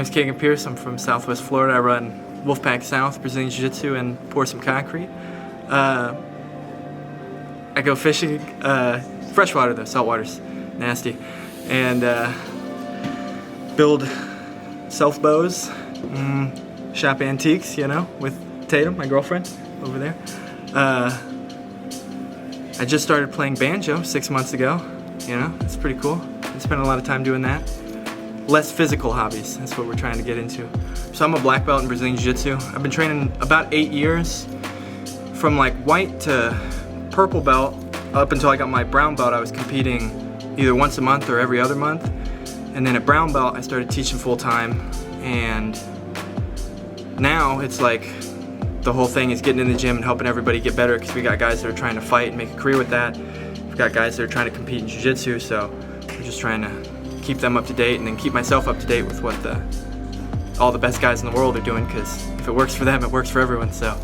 name's Kaghan Peirson. I'm from Southwest Florida. I run Wolfpack South, Brazilian Jiu Jitsu, and pour some concrete. I go fishing, freshwater though, saltwater's nasty, and build self bows, shop antiques, you know, with Tatum, my girlfriend, over there. I just started playing banjo 6 months ago, you know, it's pretty cool. I spent a lot of time doing that. Less physical hobbies, that's what we're trying to get into. So I'm a black belt in Brazilian Jiu Jitsu. I've been training about 8 years. From like white to purple belt, up until I got my brown belt, I was competing either once a month or every other month. And then at brown belt, I started teaching full time. And now it's like the whole thing is getting in the gym and helping everybody get better, because we got guys that are trying to fight and make a career with that. We've got guys that are trying to compete in Jiu Jitsu, so we're just trying to keep them up to date and then keep myself up to date with what all the best guys in the world are doing, because if it works for them, it works for everyone. So,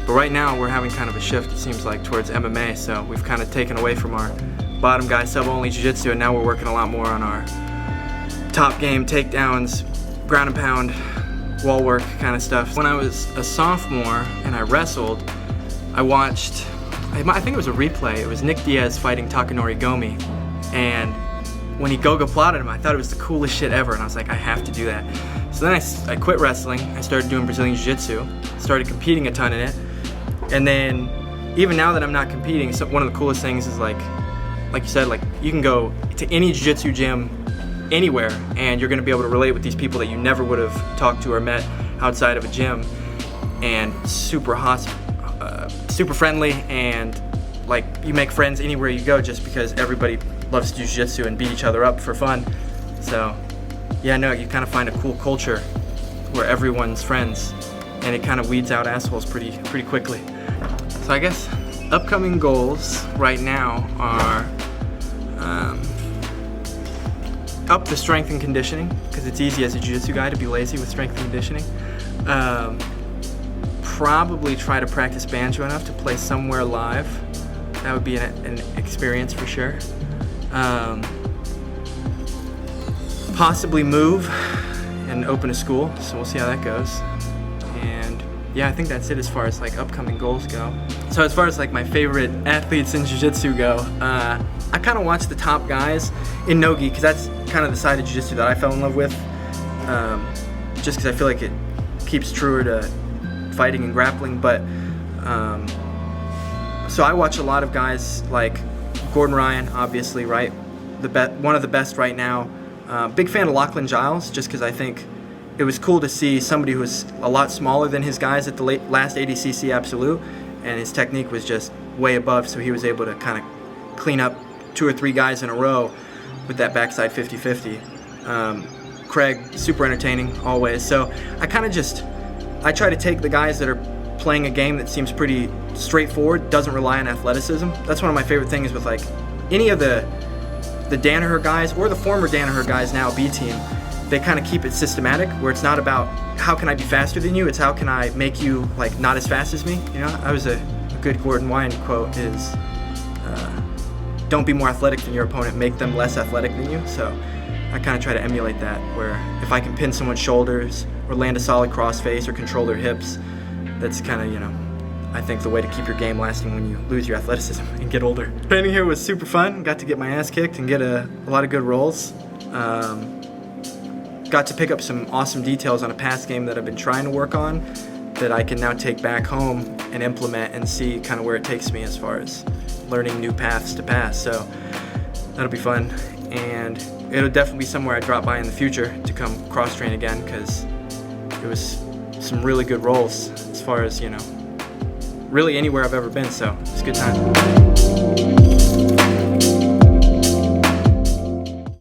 but right now we're having kind of a shift, it seems like, towards MMA. So we've kind of taken away from our bottom guy sub-only Jiu-Jitsu, and now we're working a lot more on our top game, takedowns, ground and pound, wall work kind of stuff. When I was a sophomore and I wrestled, I watched, I think it was a replay. It was Nick Diaz fighting Takanori Gomi, and when he gogo-plotted him, I thought it was the coolest shit ever, and I was like, I have to do that. So then I quit wrestling, I started doing Brazilian Jiu-Jitsu, started competing a ton in it, and then even now that I'm not competing, so one of the coolest things is like you said, like you can go to any Jiu-Jitsu gym anywhere, and you're gonna be able to relate with these people that you never would have talked to or met outside of a gym, and super super friendly, and like you make friends anywhere you go just because everybody loves to do Jiu-Jitsu and beat each other up for fun. So yeah, no, you kind of find a cool culture where everyone's friends, and it kind of weeds out assholes pretty quickly. So I guess upcoming goals right now are up the strength and conditioning, because it's easy as a Jiu-Jitsu guy to be lazy with strength and conditioning. Probably try to practice banjo enough to play somewhere live. That would be an experience for sure. Possibly move and open a school, so we'll see how that goes. And yeah, I think that's it as far as like upcoming goals go. So as far as like my favorite athletes in Jiu-Jitsu go, I kind of watch the top guys in Nogi, because that's kind of the side of Jiu-Jitsu that I fell in love with, just because I feel like it keeps truer to fighting and grappling. But so I watch a lot of guys like Gordon Ryan, obviously, right? One of the best right now. Big fan of Lachlan Giles, just because I think it was cool to see somebody who was a lot smaller than his guys at the last ADCC Absolute, and his technique was just way above, so he was able to kind of clean up 2 or 3 guys in a row with that backside 50-50. Craig, super entertaining always. So I kind of I try to take the guys that are playing a game that seems pretty straightforward, doesn't rely on athleticism. That's one of my favorite things with like any of the Danaher guys or the former Danaher guys now B team. They kind of keep it systematic, where it's not about how can I be faster than you, it's how can I make you like not as fast as me. You know, I was a good Gordon Ryan quote is, don't be more athletic than your opponent, make them less athletic than you. So I kind of try to emulate that, where if I can pin someone's shoulders or land a solid crossface or control their hips, that's kind of, you know, I think the way to keep your game lasting when you lose your athleticism and get older. Training here was super fun. Got to get my ass kicked and get a lot of good rolls. Got to pick up some awesome details on a past game that I've been trying to work on that I can now take back home and implement and see kind of where it takes me as far as learning new paths to pass. So that'll be fun, and it'll definitely be somewhere I drop by in the future to come cross-train again, because it was some really good rolls as far as, you know, really anywhere I've ever been, so it's a good time.